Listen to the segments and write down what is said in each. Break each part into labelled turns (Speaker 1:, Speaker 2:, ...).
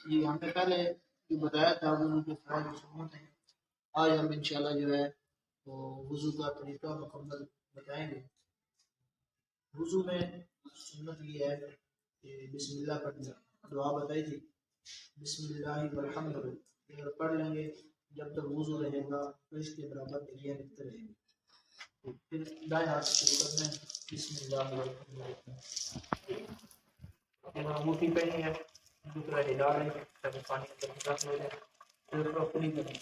Speaker 1: یہ ہم نے پہلے جو بتایا تھا وضو کے فرائض و سنت ہیں، آج ہم انشاءاللہ جو ہے وہ وضو کا طریقہ مکمل بتائیں گے۔ وضو میں سنت یہ ہے کہ بسم اللہ پڑھنا، دعا بتائی تھی بسم اللہ والحمد للہ، اگر پڑھ لیں گے جب تک وضو رہے گا تو اس کے برابر نیکیاں لکھتے رہیں گے۔ پھر دائیں ہاتھ سے شروع کرنا ہے، بسم اللہ والحمد للہ، انگوٹھی پہنی ہے، دوسرا ہلا لیں تاکہ پانی کا رکھ ہو جائے، پھر اس کو کھلی کریں۔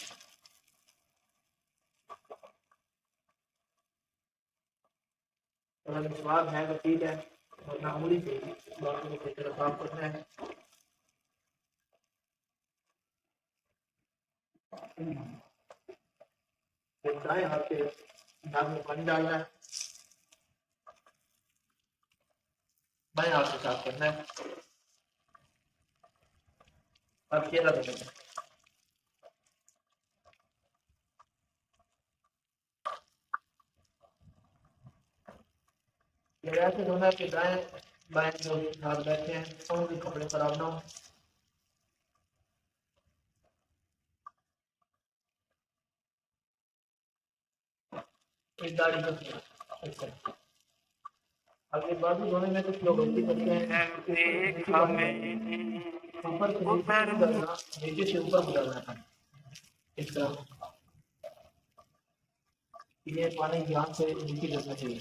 Speaker 1: اگر مسواک ہے تو ٹھیک ہے، ورنہ انگلی سے باقی کو کس طرح صاف کرنا ہے۔ پھر دائیں ہاتھ سے ناک میں پانی ڈالنا ہے، بائیں ہاتھ سے صاف کرنا ہے، اب چہرہ کرنا ہے۔ یہ ایسے ہونا ہے کہ دائیں بائیں جو ہاتھ بیٹھے ہیں ان کے کپڑے خراب نہ ہوں۔ ایک داڑھی کا اب یہ بازو دھونے میں کچھ لوگ غلطی کرتے ہیں، اوپر سے نیچے سے اوپر گزارنا ہے، اس طرح یہ پانی دھیان سے نیچے کرنا چاہیے،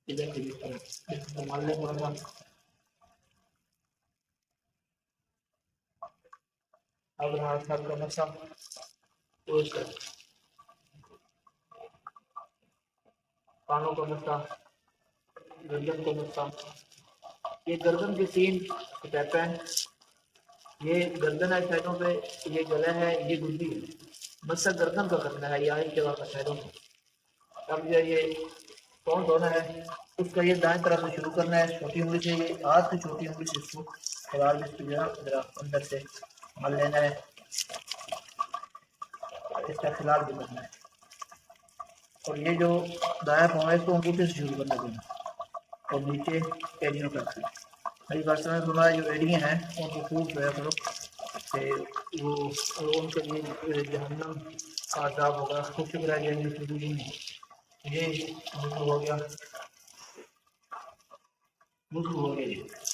Speaker 1: ادھر سے اس طرح مان لیں تھوڑا سا۔ اب ہاتھ صاف کا مسا پوچھ کر کانوں کا مسا، گردن کا مسا، یہ گردن کے تین اسٹیپ ہیں، یہ گردن ہے سائڈوں پہ، یہ گلا ہے، یہ گردی ہے، مسا گردن کا کرنا ہے یا ایک جگہ کا سائڈوں پہ۔ اب یہ کون دھونا ہے اس کا یہ دائیں طرف سے شروع کرنا ہے، چھوٹی انگلی سے، یہ ہاتھ کی چھوٹی انگلی سے اس کو خراب ذرا اندر سے مل لینا ہے، اس کا خلال بھی کرنا ہے، اور یہ جو دائیں پاؤں ہے اس کو انگوٹھے سے شروع کرنا دینا، اور نیچے ایڑیوں کا رکھنا۔ میری بات سمجھ میں، جو ایڑیاں ہیں ان کو خوب جو ہے کرو کہ وہ ان کے لیے جہنم کا عذاب ہوگا، خوب شکر ہے یہ ضروری نہیں۔ یہ وضو ہو گیا، وضو ہو گیا۔